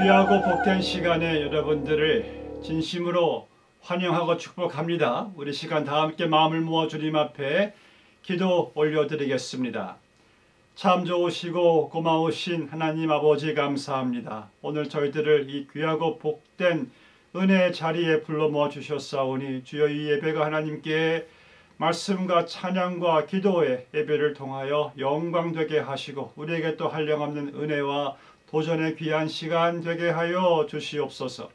귀하고 복된 시간에 여러분들을 진심으로 환영하고 축복합니다. 우리 시간 다 함께 마음을 모아 주님 앞에 기도 올려드리겠습니다. 참 좋으시고 고마우신 하나님 아버지 감사합니다. 오늘 저희들을 이 귀하고 복된 은혜의 자리에 불러 모아 주셨사오니 주여 이 예배가 하나님께 말씀과 찬양과 기도의 예배를 통하여 영광되게 하시고 우리에게 또 한량없는 은혜와 도전의 귀한 시간 되게 하여 주시옵소서.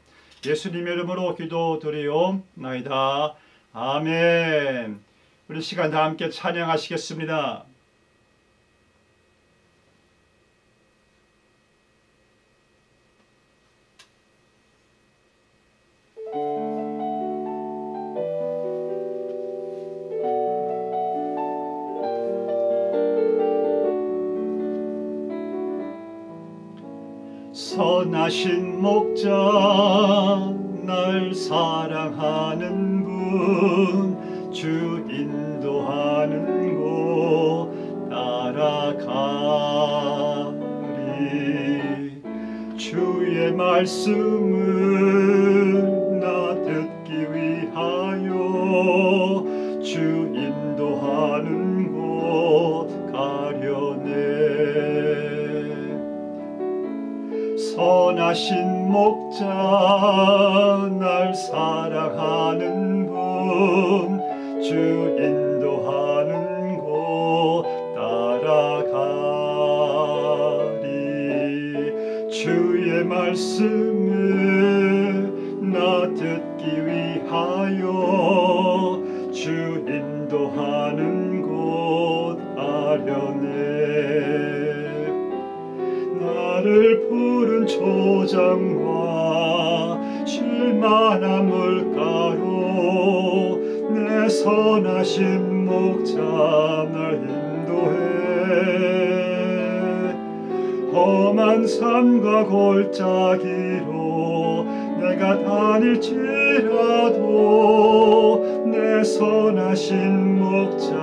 예수님의 이름으로 기도드리옵나이다. 아멘. 우리 시간 다 함께 찬양하시겠습니다. 선하신 목자 날 사랑하는 분 주 인도하는 곳 따라가리. 주의 말씀을 나 듣기 위하여 주 인도하는 곳 가려네. 선하신 목자 날 사랑하는 분 주 인도하는 곳 따라가리. 주의 말씀을 나 듣기 위하여 주 인도하는 곳 가려네. 나를 푸른 초장과 쉴만한 물가로 내 선하신 목자 날 인도해. 험한 산과 골짜기로 내가 다닐지라도 내 선하신 목자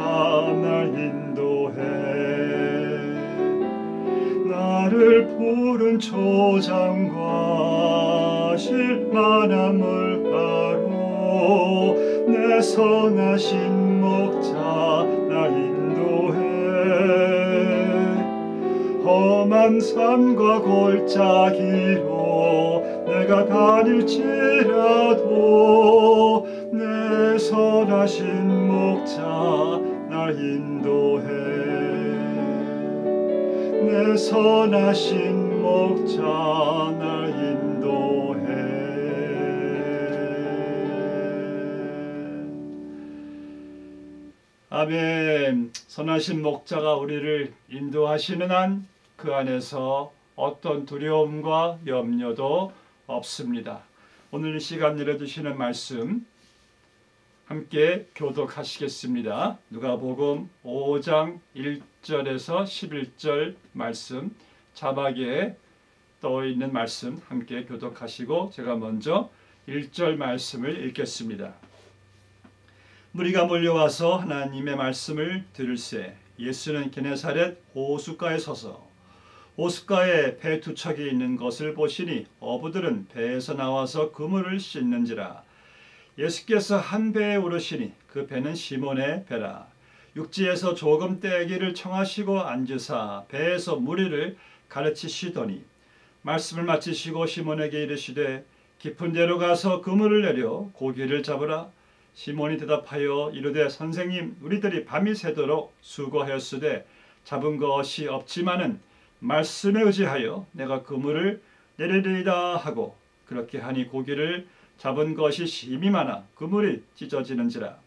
날 인도해. 나를 푸른 초장과 쉴만한 물가로 내 선하신 목자 날 인도해. 험한 산과 골짜기로 내가 다닐지라도 내 선하신 목자 날 인도해. 내 선하신 목자 날 인도해. 아멘. 선하신 목자가 우리를 인도하시는 한 그 안에서 어떤 두려움과 염려도 없습니다. 오늘 이 시간 내려주시는 말씀 함께 교독하시겠습니다. 누가복음 5장 1절에서 11절 말씀, 자막에 떠 있는 말씀 함께 교독하시고 제가 먼저 1절 말씀을 읽겠습니다. 무리가 몰려와서 하나님의 말씀을 들을새 예수는 게네사렛 호숫가에 서서 호숫가에 배 두 척이 있는 것을 보시니 어부들은 배에서 나와서 그물을 씻는지라. 예수께서 한 배에 오르시니 그 배는 시몬의 배라. 육지에서 조금 떼기를 청하시고 앉으사 배에서 무리를 가르치시더니 말씀을 마치시고 시몬에게 이르시되 깊은 데로 가서 그물을 내려 고기를 잡으라. 시몬이 대답하여 이르되 선생님, 우리들이 밤이 새도록 수고하였으되 잡은 것이 없지만은 말씀에 의지하여 내가 그물을 내리리이다 하고 그렇게 하니 고기를 잡은 것이 심히 많아 그물이 찢어지는지라.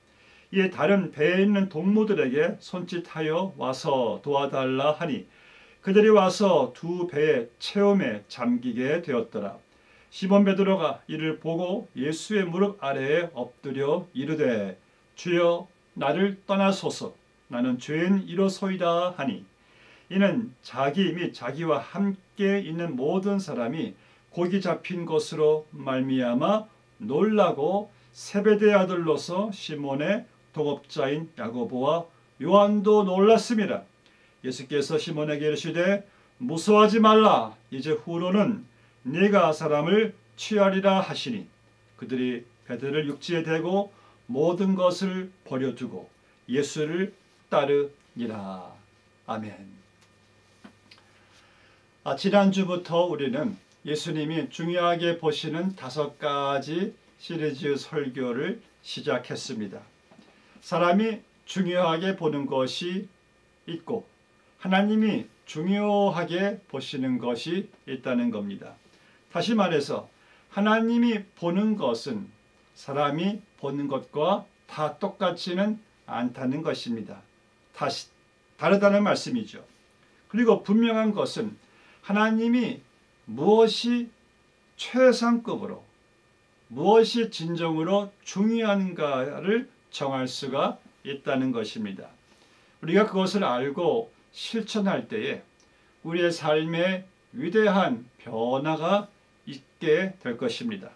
이에 다른 배에 있는 동무들에게 손짓하여 와서 도와달라 하니 그들이 와서 두 배의 체험에 잠기게 되었더라. 시몬 베드로가 이를 보고 예수의 무릎 아래에 엎드려 이르되 주여 나를 떠나소서 나는 죄인 이로소이다 하니 이는 자기 및 자기와 함께 있는 모든 사람이 고기 잡힌 것으로 말미암아 놀라고 세베대의 아들로서 시몬의 동업자인 야고보와 요한도 놀랐습니다. 예수께서 시몬에게 이르시되 무서워하지 말라. 이제 후로는 네가 사람을 취하리라 하시니 그들이 베드로를 육지에 대고 모든 것을 버려두고 예수를 따르니라. 아멘. 지난주부터 우리는 예수님이 중요하게 보시는 5가지 시리즈 설교를 시작했습니다. 사람이 중요하게 보는 것이 있고 하나님이 중요하게 보시는 것이 있다는 겁니다. 다시 말해서 하나님이 보는 것은 사람이 보는 것과 다 똑같지는 않다는 것입니다. 다르다는 말씀이죠. 그리고 분명한 것은 하나님이 무엇이 최상급으로 무엇이 진정으로 중요한가를 정할 수가 있다는 것입니다. 우리가 그것을 알고 실천할 때에 우리의 삶에 위대한 변화가 있게 될 것입니다.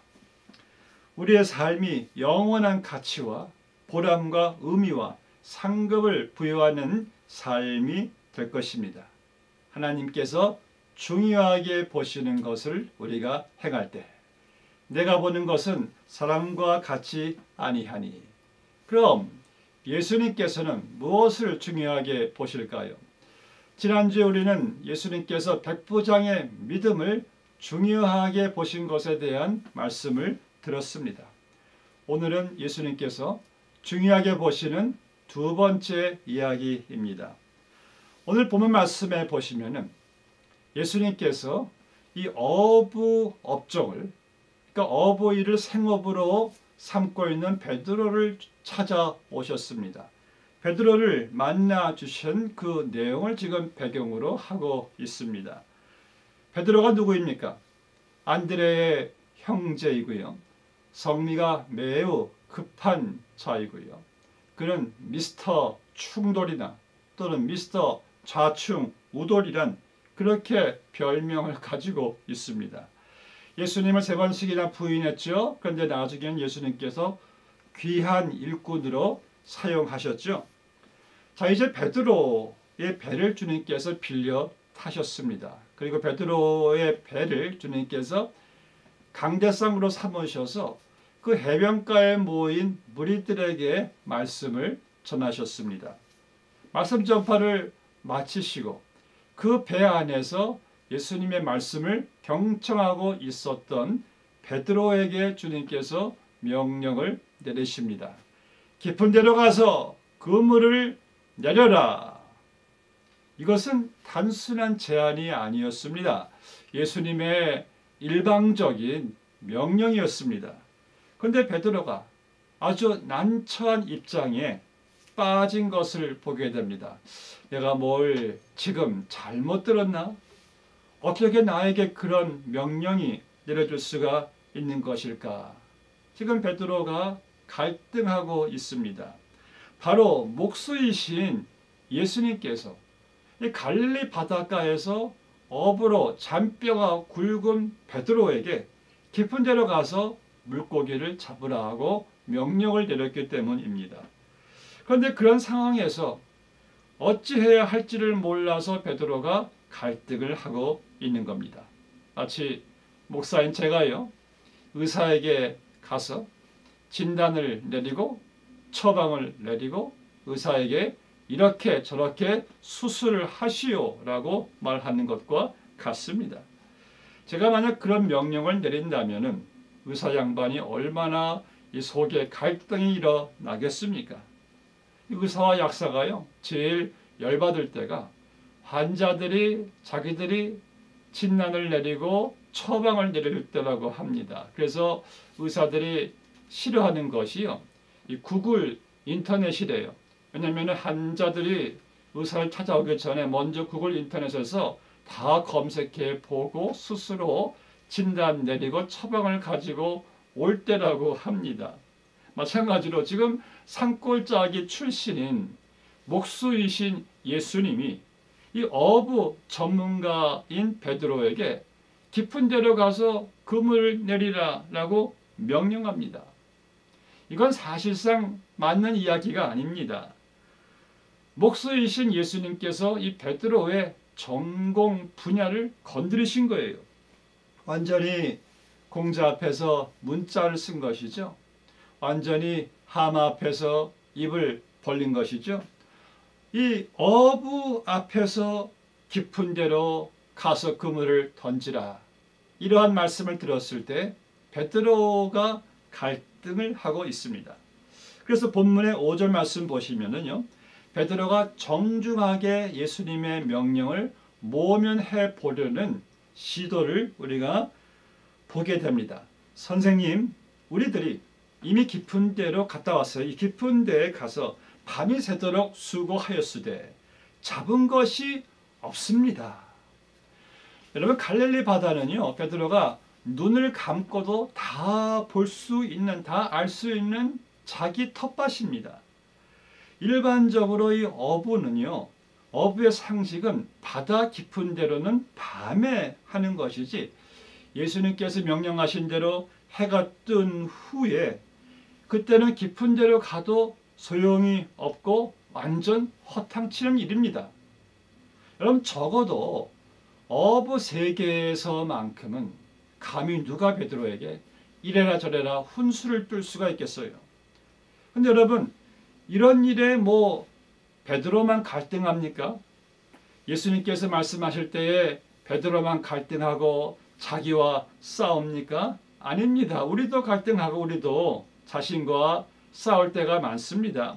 우리의 삶이 영원한 가치와 보람과 의미와 상급을 부여하는 삶이 될 것입니다. 하나님께서 중요하게 보시는 것을 우리가 행할 때 내가 보는 것은 사람과 같이 아니하니. 그럼 예수님께서는 무엇을 중요하게 보실까요? 지난주에 우리는 예수님께서 백부장의 믿음을 중요하게 보신 것에 대한 말씀을 들었습니다. 오늘은 예수님께서 중요하게 보시는 2번째 이야기입니다. 오늘 본문 말씀에 보시면은 예수님께서 이 어부 업종을, 그러니까 어부 일을 생업으로 삼고 있는 베드로를 찾아오셨습니다. 베드로를 만나 주신 그 내용을 지금 배경으로 하고 있습니다. 베드로가 누구입니까? 안드레의 형제이고요. 성미가 매우 급한 자이고요. 그는 미스터 충돌이나 또는 미스터 좌충우돌이란 그렇게 별명을 가지고 있습니다. 예수님을 3번씩이나 부인했죠. 그런데 나중에는 예수님께서 귀한 일꾼으로 사용하셨죠. 자, 이제 베드로의 배를 주님께서 빌려 타셨습니다. 그리고 베드로의 배를 주님께서 강대상으로 삼으셔서 그 해변가에 모인 무리들에게 말씀을 전하셨습니다. 말씀 전파를 마치시고 그 배 안에서 예수님의 말씀을 경청하고 있었던 베드로에게 주님께서 명령을 내리십니다. 깊은 데로 가서 그물을 내려라. 이것은 단순한 제안이 아니었습니다. 예수님의 일방적인 명령이었습니다. 그런데 베드로가 아주 난처한 입장에 빠진 것을 보게 됩니다. 내가 뭘 지금 잘못 들었나? 어떻게 나에게 그런 명령이 내려줄 수가 있는 것일까? 지금 베드로가 갈등하고 있습니다. 바로 목수이신 예수님께서 이 갈릴리 바닷가에서 어부로 잔뼈가 굵은 베드로에게 깊은 데로 가서 물고기를 잡으라 하고 명령을 내렸기 때문입니다. 그런데 그런 상황에서 어찌해야 할지를 몰라서 베드로가 갈등을 하고 있는 겁니다. 마치 목사인 제가요, 의사에게 가서 진단을 내리고 처방을 내리고 의사에게 이렇게 저렇게 수술을 하시오라고 말하는 것과 같습니다. 제가 만약 그런 명령을 내린다면은 의사 양반이 얼마나 이 속에 갈등이 일어나겠습니까? 의사와 약사가요, 제일 열받을 때가 환자들이 자기들이 진단을 내리고 처방을 내릴 때라고 합니다. 그래서 의사들이 싫어하는 것이요, 이 구글 인터넷이래요. 왜냐하면 환자들이 의사를 찾아오기 전에 먼저 구글 인터넷에서 다 검색해 보고 스스로 진단 내리고 처방을 가지고 올 때라고 합니다. 마찬가지로 지금 산골짜기 출신인 목수이신 예수님이 이 어부 전문가인 베드로에게 깊은 데로 가서 그물을 내리라 라고 명령합니다. 이건 사실상 맞는 이야기가 아닙니다. 목수이신 예수님께서 이 베드로의 전공 분야를 건드리신 거예요. 완전히 공자 앞에서 문자를 쓴 것이죠. 완전히 하마 앞에서 입을 벌린 것이죠. 이 어부 앞에서 깊은 데로 가서 그물을 던지라. 이러한 말씀을 들었을 때 베드로가 갈등을 하고 있습니다. 그래서 본문의 5절 말씀 보시면은요. 베드로가 정중하게 예수님의 명령을 모면해 보려는 시도를 우리가 보게 됩니다. 선생님, 우리들이 이미 깊은 데로 갔다 왔어요. 이 깊은 데에 가서 밤이 새도록 수고하였으되 잡은 것이 없습니다. 여러분, 갈릴리 바다는요, 베드로가 눈을 감고도 다 볼 수 있는, 다 알 수 있는 자기 텃밭입니다. 일반적으로 이 어부는요, 어부의 상식은 바다 깊은 데로는 밤에 하는 것이지, 예수님께서 명령하신 대로 해가 뜬 후에 그때는 깊은 데로 가도 소용이 없고 완전 허탕치는 일입니다. 여러분, 적어도 어부 세계에서만큼은 감히 누가 베드로에게 이래라 저래라 훈수를 뜰 수가 있겠어요. 근데 여러분, 이런 일에 베드로만 갈등합니까? 예수님께서 말씀하실 때에 베드로만 갈등하고 자기와 싸웁니까? 아닙니다. 우리도 갈등하고 우리도 자신과 싸울 때가 많습니다.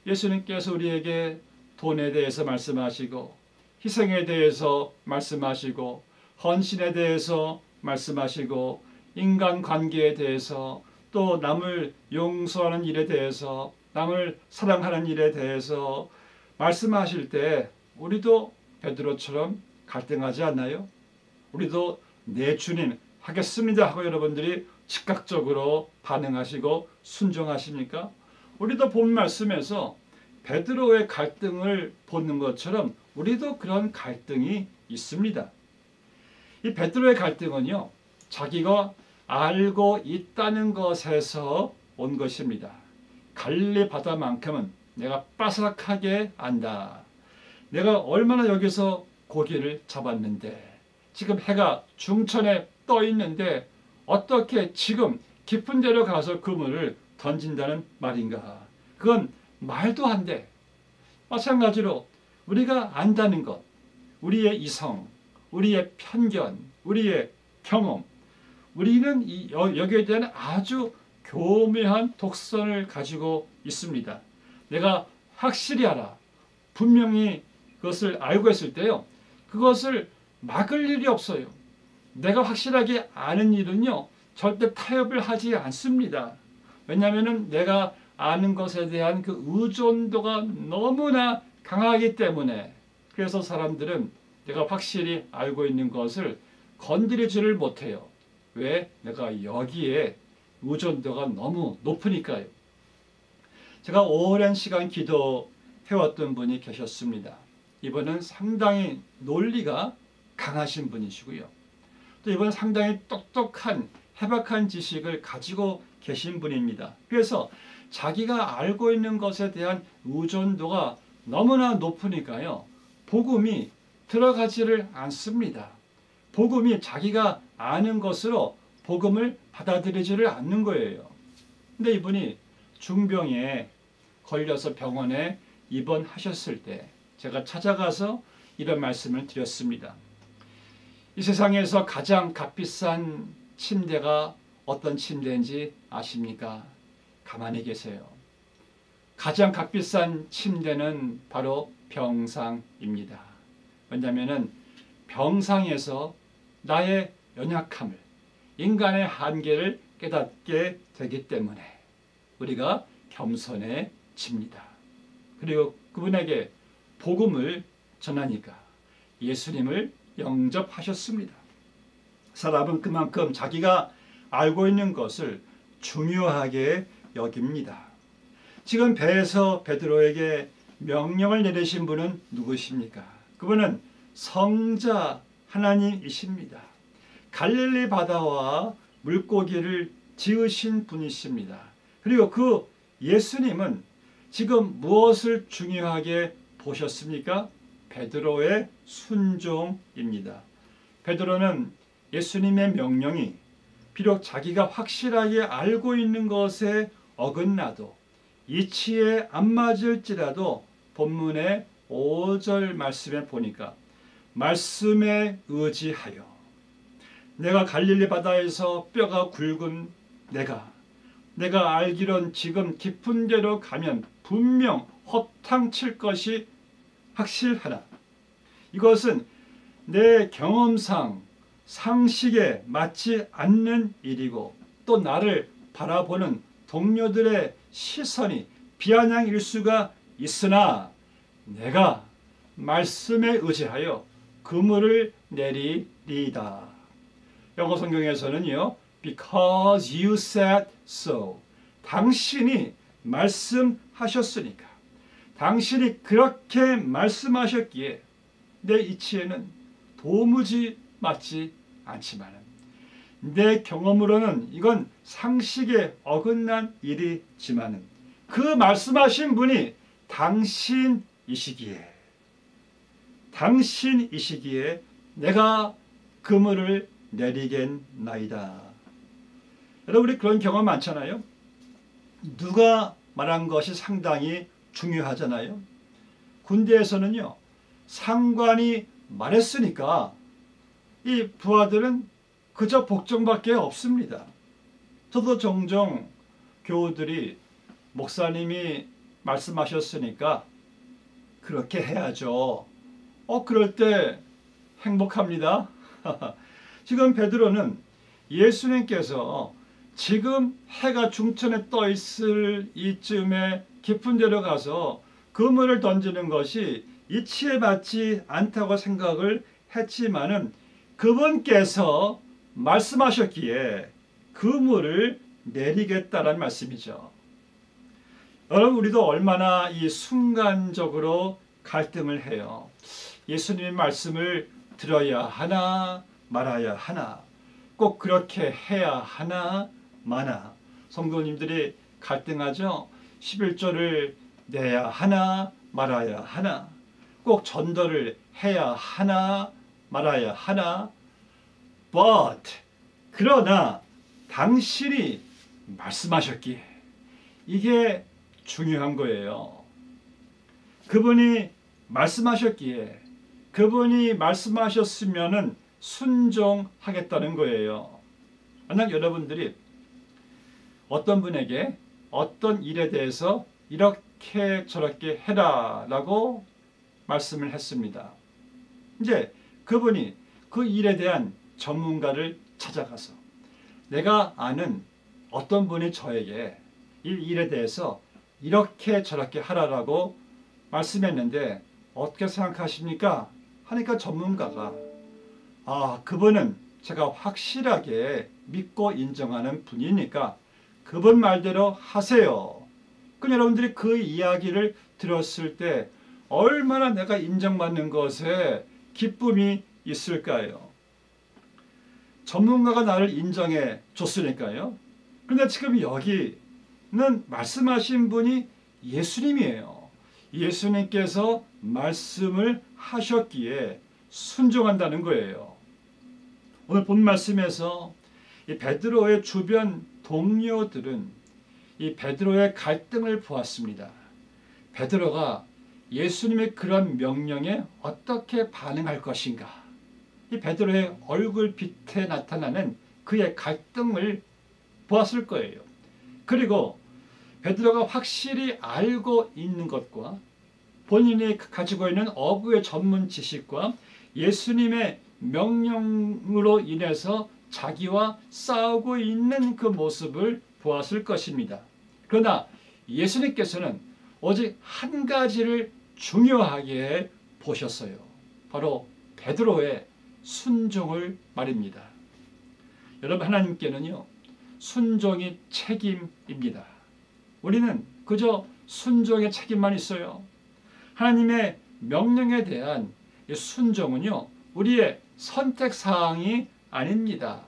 예수님께서 우리에게 돈에 대해서 말씀하시고 희생에 대해서 말씀하시고 헌신에 대해서 말씀하시고 인간관계에 대해서 또 남을 용서하는 일에 대해서 남을 사랑하는 일에 대해서 말씀하실 때 우리도 베드로처럼 갈등하지 않나요? 우리도 네 주님 하겠습니다 하고 여러분들이 즉각적으로 반응하시고 순종하십니까? 우리도 본 말씀에서 베드로의 갈등을 보는 것처럼 우리도 그런 갈등이 있습니다. 이 베드로의 갈등은요, 자기가 알고 있다는 것에서 온 것입니다. 갈릴리 바다만큼은 내가 빠삭하게 안다. 내가 얼마나 여기서 고기를 잡았는데 지금 해가 중천에 떠 있는데 어떻게 지금 깊은 데로 가서 그물을 던진다는 말인가? 그건 말도 안 돼. 마찬가지로 우리가 안다는 것, 우리의 이성, 우리의 편견, 우리의 경험, 우리는 여기에 대한 아주 교묘한 독선을 가지고 있습니다. 내가 확실히 알아. 분명히 그것을 알고 있을 때요, 그것을 막을 일이 없어요. 내가 확실하게 아는 일은요, 절대 타협을 하지 않습니다. 왜냐하면 내가 아는 것에 대한 그 의존도가 너무나 강하기 때문에. 그래서 사람들은 내가 확실히 알고 있는 것을 건드리지를 못해요. 왜? 내가 여기에 의존도가 너무 높으니까요. 제가 오랜 시간 기도해왔던 분이 계셨습니다. 이분은 상당히 논리가 강하신 분이시고요. 또 이분은 상당히 똑똑한 해박한 지식을 가지고 계신 분입니다. 그래서 자기가 알고 있는 것에 대한 의존도가 너무나 높으니까요, 복음이 들어가지를 않습니다. 복음이 자기가 아는 것으로 복음을 받아들이지를 않는 거예요. 근데 이분이 중병에 걸려서 병원에 입원하셨을 때 제가 찾아가서 이런 말씀을 드렸습니다. 이 세상에서 가장 값비싼 침대가 어떤 침대인지 아십니까? 가만히 계세요. 가장 값비싼 침대는 바로 병상입니다. 왜냐하면 병상에서 나의 연약함을, 인간의 한계를 깨닫게 되기 때문에 우리가 겸손해집니다. 그리고 그분에게 복음을 전하니까 예수님을 영접하셨습니다. 사람은 그만큼 자기가 알고 있는 것을 중요하게 여깁니다. 지금 배에서 베드로에게 명령을 내리신 분은 누구십니까? 그분은 성자 하나님이십니다. 갈릴리 바다와 물고기를 지으신 분이십니다. 그리고 그 예수님은 지금 무엇을 중요하게 보셨습니까? 베드로의 순종입니다. 베드로는 예수님의 명령이 비록 자기가 확실하게 알고 있는 것에 어긋나도 이치에 안 맞을지라도 본문의 5절 말씀에 보니까 말씀에 의지하여 내가 갈릴리 바다에서 뼈가 굵은 내가 알기론 지금 깊은 데로 가면 분명 허탕칠 것이 확실하나 이것은 내 경험상 상식에 맞지 않는 일이고 또 나를 바라보는 동료들의 시선이 비아냥일 수가 있으나 내가 말씀에 의지하여 그물을 내리리이다. 영어 성경에서는요, because you said so. 당신이 말씀하셨으니까, 당신이 그렇게 말씀하셨기에 내 이치에는 도무지 맞지 않지만 내 경험으로는 이건 상식에 어긋난 일이지만 그 말씀하신 분이 당신이시기에 내가 그물을 내리겠나이다. 여러분 우리 그런 경험 많잖아요. 누가 말한 것이 상당히 중요하잖아요. 군대에서는요. 상관이 말했으니까 이 부하들은 그저 복종밖에 없습니다. 저도 종종 교우들이 목사님이 말씀하셨으니까 그렇게 해야죠. 그럴 때 행복합니다. 지금 베드로는 예수님께서 지금 해가 중천에 떠 있을 이쯤에 깊은 데로 가서 그물을 던지는 것이 이치에 맞지 않다고 생각을 했지만은 그분께서 말씀하셨기에 그물을 내리겠다라는 말씀이죠. 여러분 우리도 얼마나 이 순간적으로 갈등을 해요. 예수님의 말씀을 들어야 하나 말아야 하나 꼭 그렇게 해야 하나 마나 성도님들이 갈등하죠. 11조를 내야 하나 말아야 하나 꼭 전도를 해야 하나 말아야 하나 but 그러나 당신이 말씀하셨기에 이게 중요한 거예요. 그분이 말씀하셨기에 그분이 말씀하셨으면은 순종하겠다는 거예요. 만약 여러분들이 어떤 분에게 어떤 일에 대해서 이렇게 저렇게 해라 라고 말씀을 했습니다. 이제 그분이 그 일에 대한 전문가를 찾아가서 내가 아는 어떤 분이 저에게 이 일에 대해서 이렇게 저렇게 하라라고 말씀했는데 어떻게 생각하십니까? 하니까 전문가가 그분은 제가 확실하게 믿고 인정하는 분이니까 그분 말대로 하세요. 그럼 여러분들이 그 이야기를 들었을 때 얼마나 내가 인정받는 것에 기쁨이 있을까요? 전문가가 나를 인정해 줬으니까요. 그런데 지금 여기는 말씀하신 분이 예수님이에요. 예수님께서 말씀을 하셨기에 순종한다는 거예요. 오늘 본 말씀에서 이 베드로의 주변 동료들은 이 베드로의 갈등을 보았습니다. 베드로가 예수님의 그런 명령에 어떻게 반응할 것인가? 이 베드로의 얼굴빛에 나타나는 그의 갈등을 보았을 거예요. 그리고 베드로가 확실히 알고 있는 것과 본인이 가지고 있는 어부의 전문 지식과 예수님의 명령으로 인해서 자기와 싸우고 있는 그 모습을 보았을 것입니다. 그러나 예수님께서는 오직 한 가지를 중요하게 보셨어요. 바로 베드로의 순종을 말입니다. 여러분 하나님께는요. 순종이 책임입니다. 우리는 그저 순종의 책임만 있어요. 하나님의 명령에 대한 이 순종은요, 우리의 선택사항이 아닙니다.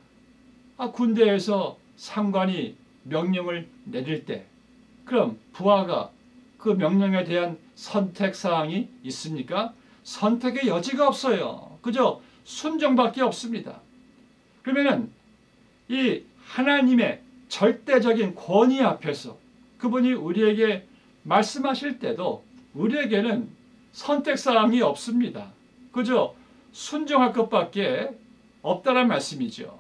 군대에서 상관이 명령을 내릴 때, 그럼 부하가 그 명령에 대한 선택사항이 있습니까? 선택의 여지가 없어요. 그저 순종밖에 없습니다. 그러면은 이 하나님의 절대적인 권위 앞에서 그분이 우리에게 말씀하실 때도 우리에게는 선택사항이 없습니다. 그저 순종할 것밖에 없다는 말씀이죠.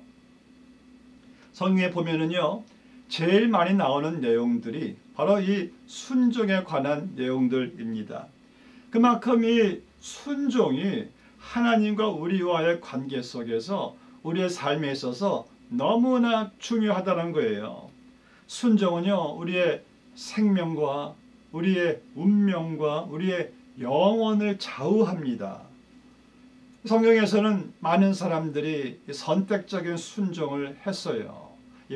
성경에 보면은요, 제일 많이 나오는 내용들이 바로 이 순종에 관한 내용들입니다. 그만큼 이 순종이 하나님과 우리와의 관계 속에서 우리의 삶에 있어서 너무나 중요하다는 거예요. 순종은요, 우리의 생명과 우리의 운명과 우리의 영혼을 좌우합니다. 성경에서는 많은 사람들이 선택적인 순종을 했어요.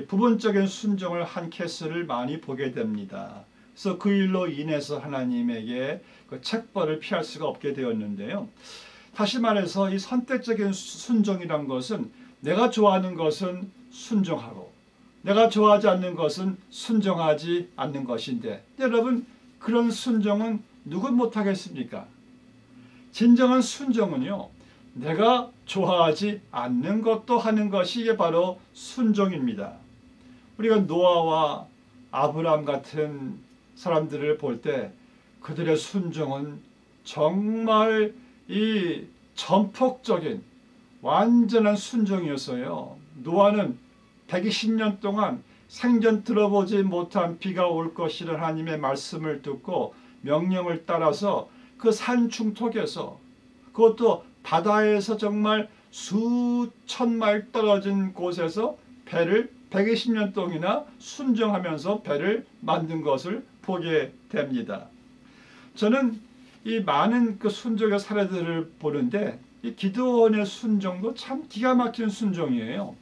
부분적인 순종을 한 케이스를 많이 보게 됩니다. 그래서 그 일로 인해서 하나님에게 그 책벌을 피할 수가 없게 되었는데요. 다시 말해서 이 선택적인 순종이란 것은 내가 좋아하는 것은 순종하고 내가 좋아하지 않는 것은 순종하지 않는 것인데, 여러분, 그런 순종은 누군 못하겠습니까? 진정한 순종은요, 내가 좋아하지 않는 것도 하는 것이 이게 바로 순종입니다. 우리가 노아와 아브람 같은 사람들을 볼 때 그들의 순종은 정말 이 전폭적인 완전한 순종이었어요. 노아는 120년 동안 생전 들어보지 못한 비가 올 것이라는 하나님의 말씀을 듣고 명령을 따라서 그 산 중턱에서, 그것도 바다에서 정말 수천 마일 떨어진 곳에서 배를 120년 동안이나 순종하면서 배를 만든 것을 보게 됩니다. 저는 이 많은 그 순종의 사례들을 보는데 이 기드온의 순종도 참 기가 막힌 순종이에요.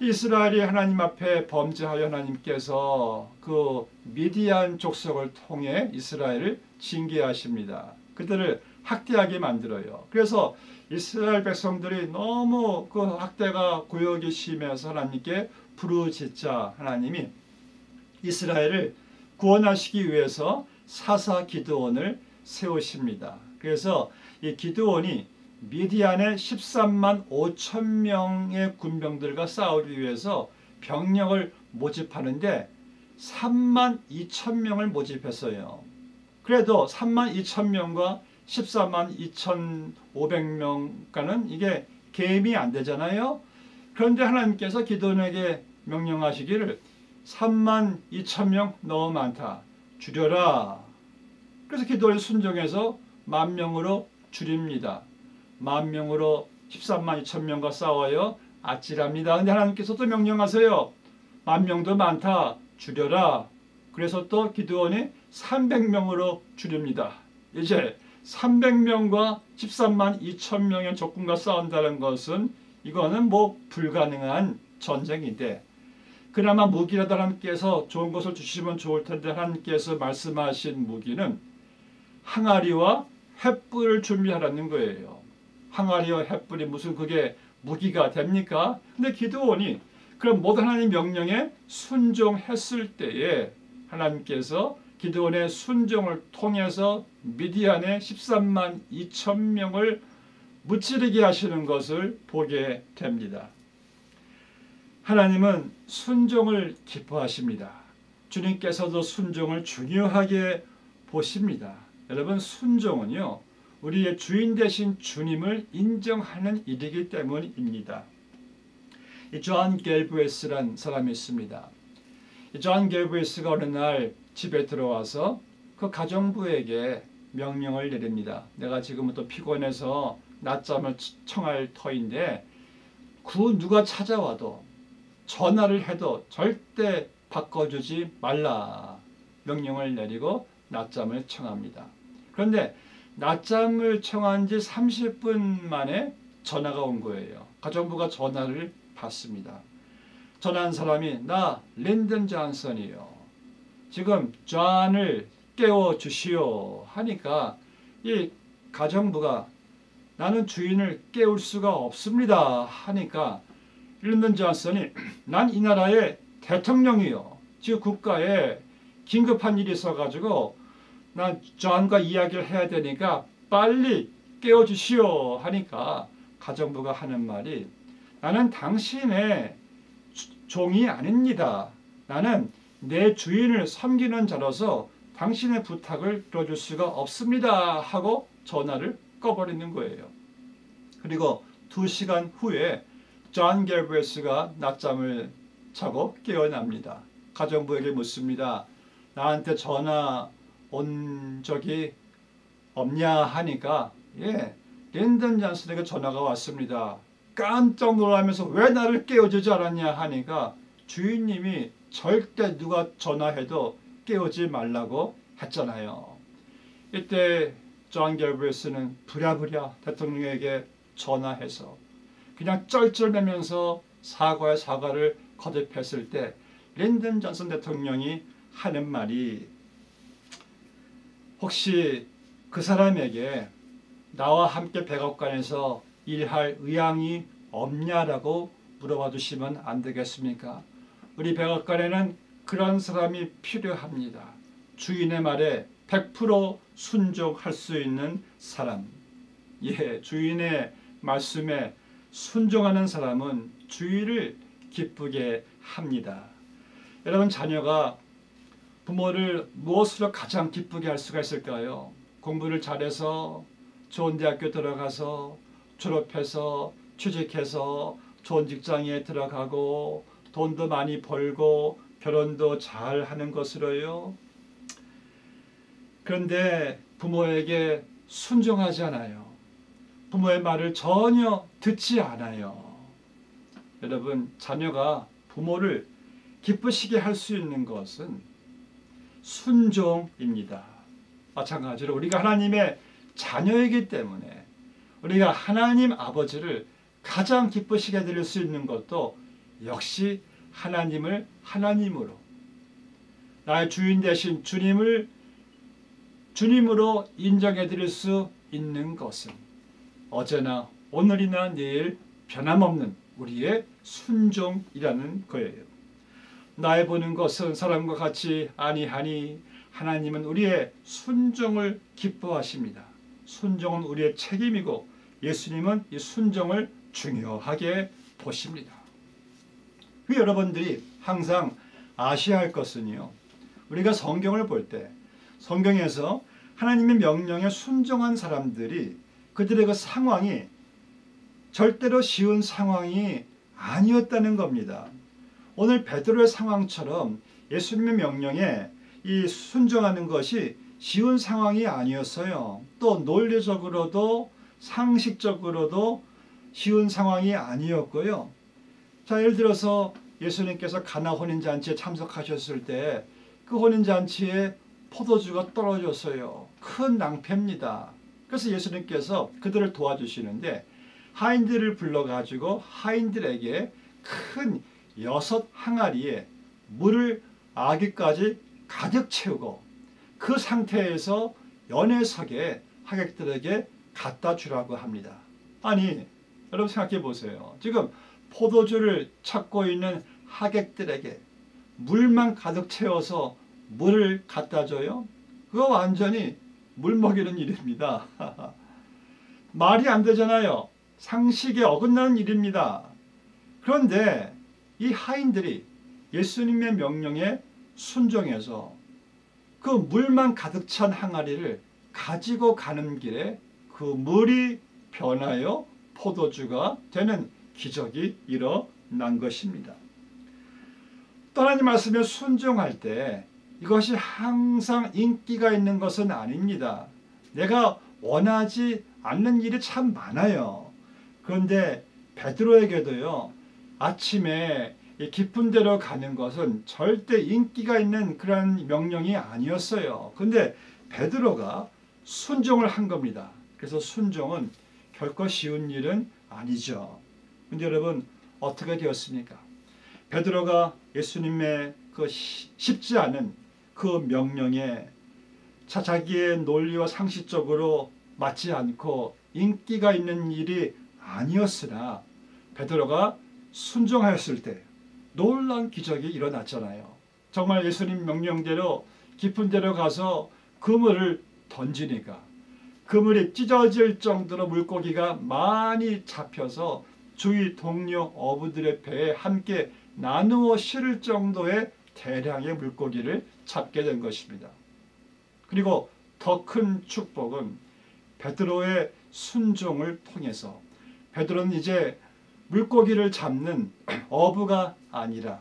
이스라엘이 하나님 앞에 범죄하여 하나님께서 그 미디안 족속을 통해 이스라엘을 징계하십니다. 그들을 학대하게 만들어요. 그래서 이스라엘 백성들이 너무 그 학대가 고역이 심해서 하나님께 부르짖자 하나님이 이스라엘을 구원하시기 위해서 사사 기드온을 세우십니다. 그래서 이 기드온이 미디안의 13만 5천 명의 군병들과 싸우기 위해서 병력을 모집하는데 3만 2천 명을 모집했어요. 그래도 3만 2천 명과 14만 2,500명과는 이게 계임이 안 되잖아요. 그런데 하나님께서 기드온에게 명령하시기를 3만 2천 명 너무 많다, 줄여라. 그래서 기드온이 순종해서 10,000명으로 줄입니다. 10,000명으로 13만 2천 명과 싸워요. 아찔합니다. 근데 하나님께서 또 명령하세요. 10,000명도 많다, 줄여라. 그래서 또 기드온이 300명으로 줄입니다. 이제 300명과 13만 2천 명의 적군과 싸운다는 것은 이거는 뭐 불가능한 전쟁인데, 그나마 무기라도 하나님께서 좋은 것을 주시면 좋을 텐데 하나님께서 말씀하신 무기는 항아리와 횃불을 준비하라는 거예요. 항아리와 횃불이 무슨 그게 무기가 됩니까? 근데 기드온이 그럼 모든 하나님 명령에 순종했을 때에 하나님께서 기드온의 순종을 통해서 미디안의 13만 2천 명을 무찌르게 하시는 것을 보게 됩니다. 하나님은 순종을 기뻐하십니다. 주님께서도 순종을 중요하게 보십니다. 여러분, 순종은요, 우리의 주인 되신 주님을 인정하는 일이기 때문입니다. 존 갤브웨스라는 사람이 있습니다. 존 갤브웨스가 어느 날 집에 들어와서 그 가정부에게 명령을 내립니다. 내가 지금부터 피곤해서 낮잠을 청할 터인데 누가 찾아와도 전화를 해도 절대 바꿔주지 말라 명령을 내리고 낮잠을 청합니다. 그런데 낮잠을 청한 지 30분 만에 전화가 온 거예요. 가정부가 전화를 받습니다. 전화한 사람이 나 린든 존슨이요. 지금 존을 깨워주시오 하니까 이 가정부가 나는 주인을 깨울 수가 없습니다 하니까 린든 존슨이 난 이 나라의 대통령이요. 지금 국가에 긴급한 일이 있어가지고 난 존과 이야기를 해야 되니까 빨리 깨워주시오 하니까 가정부가 하는 말이 나는 당신의 종이 아닙니다. 나는 내 주인을 섬기는 자로서 당신의 부탁을 들어줄 수가 없습니다 하고 전화를 꺼버리는 거예요. 그리고 2시간 후에 존 갤브레스가 낮잠을 자고 깨어납니다. 가정부에게 묻습니다. 나한테 전화 온 적이 없냐 하니까 린든 존슨에게 전화가 왔습니다. 깜짝 놀라면서 왜 나를 깨워주지 않았냐 하니까 주인님이 절대 누가 전화해도 깨우지 말라고 했잖아요. 이때 존 갤브레스는 부랴부랴 대통령에게 전화해서 그냥 쩔쩔매면서 사과의 사과를 거듭했을 때 린든 존슨 대통령이 하는 말이 혹시 그 사람에게 나와 함께 백악관에서 일할 의향이 없냐라고 물어봐 주시면 안 되겠습니까? 우리 백악관에는 그런 사람이 필요합니다. 주인의 말에 100% 순종할 수 있는 사람. 주인의 말씀에 순종하는 사람은 주인을 기쁘게 합니다. 여러분, 자녀가 부모를 무엇으로 가장 기쁘게 할 수가 있을까요? 공부를 잘해서 좋은 대학교 들어가서 졸업해서 취직해서 좋은 직장에 들어가고 돈도 많이 벌고 결혼도 잘 하는 것으로요. 그런데 부모에게 순종하지 않아요. 부모의 말을 전혀 듣지 않아요. 여러분, 자녀가 부모를 기쁘시게 할 수 있는 것은 순종입니다. 마찬가지로 우리가 하나님의 자녀이기 때문에 우리가 하나님 아버지를 가장 기쁘시게 드릴 수 있는 것도 역시 하나님을 하나님으로, 나의 주인 되신 주님을 주님으로 인정해 드릴 수 있는 것은 어제나 오늘이나 내일 변함없는 우리의 순종이라는 거예요. 나의 보는 것은 사람과 같이 아니하니 하나님은 우리의 순종을 기뻐하십니다. 순종은 우리의 책임이고 예수님은 이 순종을 중요하게 보십니다. 여러분들이 항상 아셔야 할 것은요, 우리가 성경을 볼 때 성경에서 하나님의 명령에 순종한 사람들이 그들의 그 상황이 절대로 쉬운 상황이 아니었다는 겁니다. 오늘 베드로의 상황처럼 예수님의 명령에 이 순종하는 것이 쉬운 상황이 아니었어요. 또 논리적으로도 상식적으로도 쉬운 상황이 아니었고요. 자, 예를 들어서 예수님께서 가나 혼인잔치에 참석하셨을 때 그 혼인잔치에 포도주가 떨어졌어요. 큰 낭패입니다. 그래서 예수님께서 그들을 도와주시는데 하인들을 불러가지고 하인들에게 큰 6 항아리에 물을 아기까지 가득 채우고 그 상태에서 연회석에 하객들에게 갖다 주라고 합니다. 아니, 여러분 생각해 보세요. 지금 포도주를 찾고 있는 하객들에게 물만 가득 채워서 물을 갖다 줘요? 그거 완전히 물 먹이는 일입니다. 말이 안 되잖아요. 상식에 어긋나는 일입니다. 그런데 이 하인들이 예수님의 명령에 순종해서 그 물만 가득 찬 항아리를 가지고 가는 길에 그 물이 변하여 포도주가 되는 기적이 일어난 것입니다. 또 하나님 말씀에 순종할 때 이것이 항상 인기가 있는 것은 아닙니다. 내가 원하지 않는 일이 참 많아요. 그런데 베드로에게도요, 아침에 깊은 데로 가는 것은 절대 인기가 있는 그런 명령이 아니었어요. 그런데 베드로가 순종을 한 겁니다. 그래서 순종은 결코 쉬운 일은 아니죠. 그런데 여러분, 어떻게 되었습니까? 베드로가 예수님의 그 쉽지 않은 그 명령에 자기의 논리와 상식적으로 맞지 않고 인기가 있는 일이 아니었으나 베드로가 순종하였을 때 놀라운 기적이 일어났잖아요. 정말 예수님 명령대로 깊은 데로 가서 그물을 던지니까 그물이 찢어질 정도로 물고기가 많이 잡혀서 주위 동료 어부들의 배에 함께 나누어 실을 정도의 대량의 물고기를 잡게 된 것입니다. 그리고 더 큰 축복은 베드로의 순종을 통해서 베드로는 이제 물고기를 잡는 어부가 아니라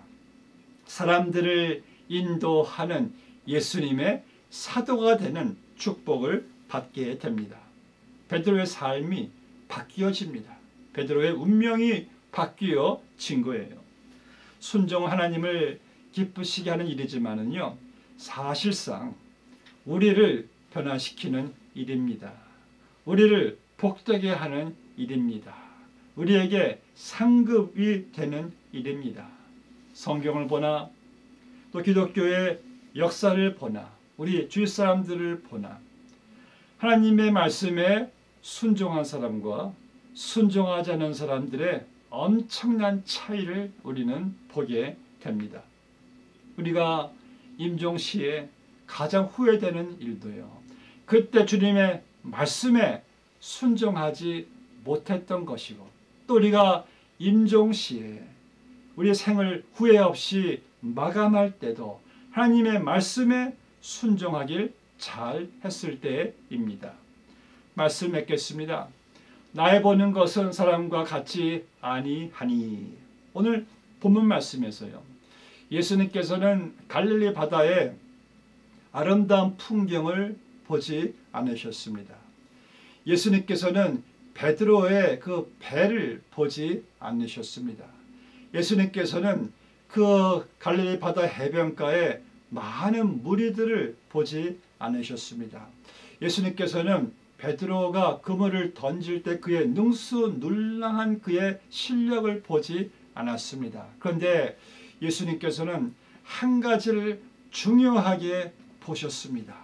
사람들을 인도하는 예수님의 사도가 되는 축복을 받게 됩니다. 베드로의 삶이 바뀌어집니다. 베드로의 운명이 바뀌어진 거예요. 순종 하나님을 기쁘시게 하는 일이지만은요, 사실상 우리를 변화시키는 일입니다. 우리를 복되게 하는 일입니다. 우리에게 상급이 되는 일입니다. 성경을 보나 또 기독교의 역사를 보나 우리 주위 사람들을 보나 하나님의 말씀에 순종한 사람과 순종하지 않은 사람들의 엄청난 차이를 우리는 보게 됩니다. 우리가 임종시에 가장 후회되는 일도요, 그때 주님의 말씀에 순종하지 못했던 것이고, 또 우리가 임종시에 우리의 생을 후회 없이 마감할 때도 하나님의 말씀에 순종하길 잘 했을 때입니다. 말씀 맺겠습니다. 나의 보는 것은 사람과 같이 아니하니. 오늘 본문 말씀에서요, 예수님께서는 갈릴리 바다의 아름다운 풍경을 보지 않으셨습니다. 예수님께서는 베드로의 그 배를 보지 않으셨습니다. 예수님께서는 그 갈릴리 바다 해변가에 많은 무리들을 보지 않으셨습니다. 예수님께서는 베드로가 그물을 던질 때 그의 능수능란한 그의 실력을 보지 않았습니다. 그런데 예수님께서는 한 가지를 중요하게 보셨습니다.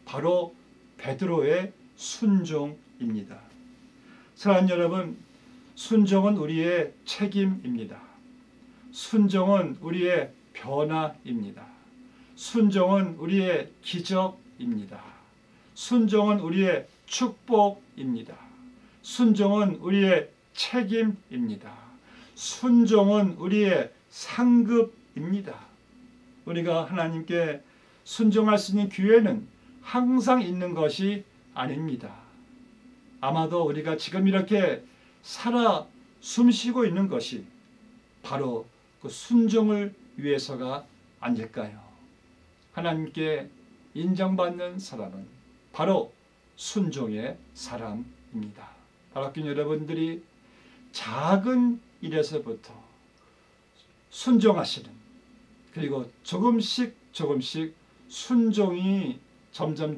바로 베드로의 순종입니다. 사랑하는 여러분, 순종은 우리의 책임입니다. 순종은 우리의 변화입니다. 순종은 우리의 기적입니다. 순종은 우리의 축복입니다. 순종은 우리의 책임입니다. 순종은 우리의 상급입니다. 우리가 하나님께 순종할 수 있는 기회는 항상 있는 것이 아닙니다. 아마도 우리가 지금 이렇게 살아 숨쉬고 있는 것이 바로 그 순종을 위해서가 아닐까요? 하나님께 인정받는 사람은 바로 순종의 사람입니다. 바라긴 여러분들이 작은 일에서부터 순종하시는, 그리고 조금씩 순종이 점점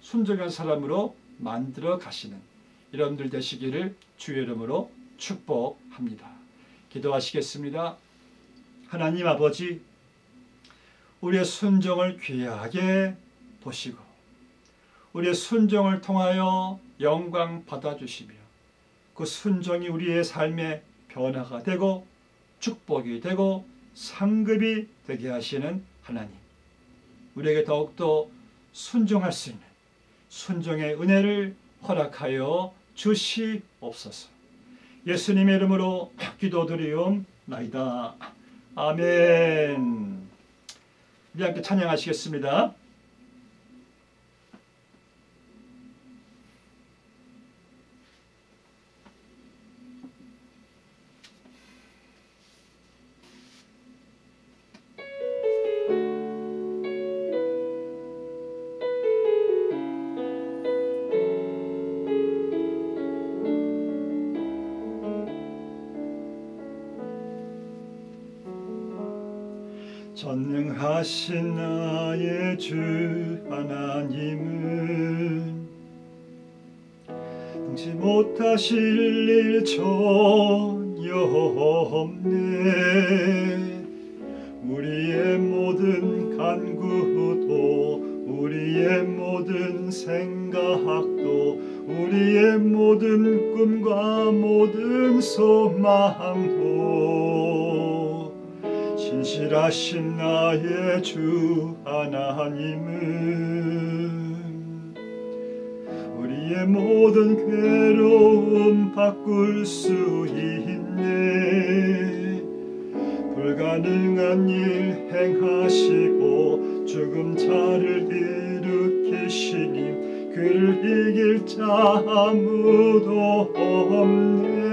순종한 사람으로 만들어 가시는 여러분들 되시기를 주의 이름으로 축복합니다. 기도하시겠습니다. 하나님 아버지, 우리의 순종을 귀하게 보시고 우리의 순종을 통하여 영광 받아주시며 그 순종이 우리의 삶의 변화가 되고 축복이 되고 상급이 되게 하시는 하나님, 우리에게 더욱더 순종할 수 있는 순종의 은혜를 허락하여 주시옵소서. 예수님의 이름으로 기도드리옵나이다. 아멘. 우리 함께 찬양하시겠습니다. 전능하신 나의 주 하나님은 능치 못하실 일 전혀 없네. 우리의 모든 간구도 우리의 모든 생각도 우리의 모든 꿈과 모든 소망도 신실하신 나의 주 하나님은 우리의 모든 괴로움 바꿀 수 있네. 불가능한 일 행하시고 죽은 자를 일으키시니 그를 이길 자 아무도 없네.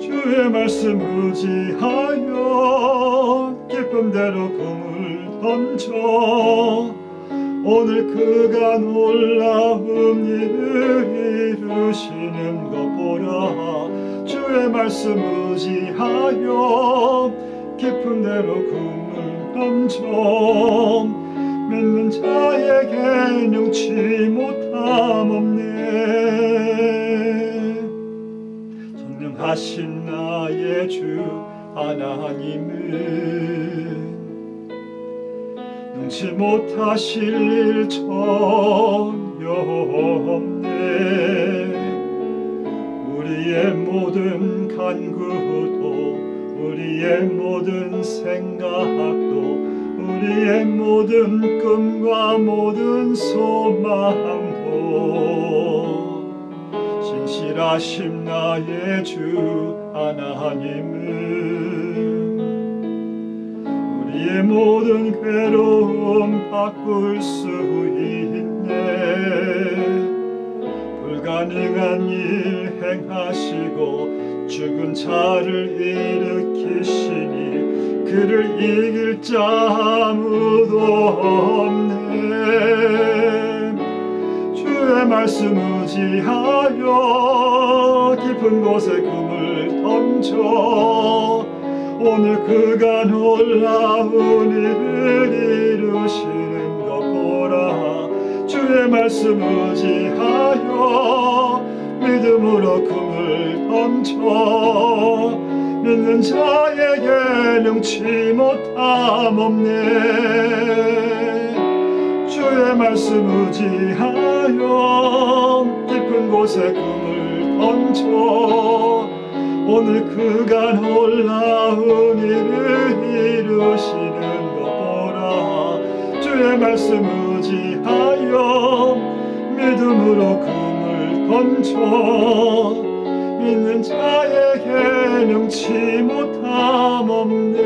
주의 말씀 의지하여 기쁨대로 꿈을 던져 오늘 그가 놀라운 일을 이루시는 것 보라. 주의 말씀 의지하여 깊은 데로 꿈을 던져 믿는 자에게 능치 못함 없네. 전능하신 나의 주 하나님은 능치 못하실 일 전혀 없네. 우리의 모든 간구도 우리의 모든 생각도 우리의 모든 꿈과 모든 소망도 신실하신 나의 주 하나님은 우리의 모든 괴로움 바꿀 수 있네. 불가능한 일 행하시고 죽은 자를 일으키시니 그를 이길 자 아무도 없네. 주의 말씀 의지하여 깊은 곳에 꿈을 던져 오늘 그가 놀라운 일을 이루시는 것 보라. 주의 말씀 의지하여 믿음으로 꿈을 던져 믿는 자에게 능치 못함 없네. 주의 말씀 의지하여 깊은 곳에 꿈을 던져 오늘 그가 놀라운 일을 이루시는 것 보라. 주의 말씀 의지하여 믿음으로 꿈을 던져 믿는 자에게 능치 못함 없네.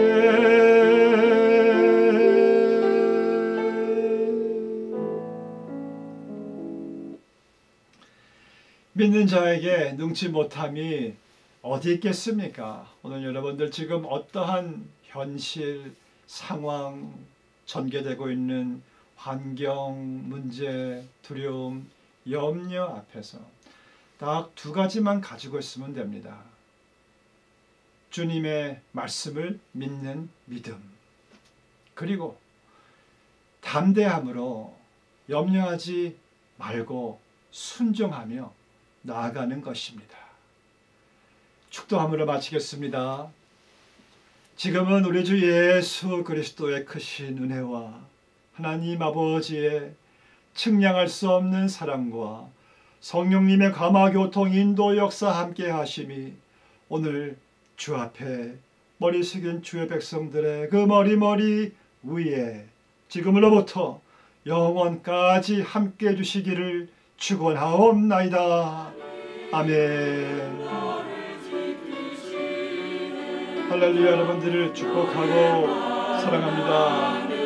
믿는 자에게 능치 못함이 어디 있겠습니까? 오늘 여러분들 지금 어떠한 현실, 상황, 전개되고 있는 환경, 문제, 두려움, 염려 앞에서 딱 두 가지만 가지고 있으면 됩니다. 주님의 말씀을 믿는 믿음, 그리고 담대함으로 염려하지 말고 순종하며 나아가는 것입니다. 축도함으로 마치겠습니다. 지금은 우리 주 예수 그리스도의 크신 은혜와 하나님 아버지의 측량할 수 없는 사랑과 성령님의 감화교통 인도 역사 함께 하심이 오늘 주 앞에 머리 숙인 주의 백성들의 그 머리 위에 지금으로부터 영원까지 함께 해주시기를 축원하옵나이다. 아멘. 할렐루야. 여러분들을 축복하고 사랑합니다.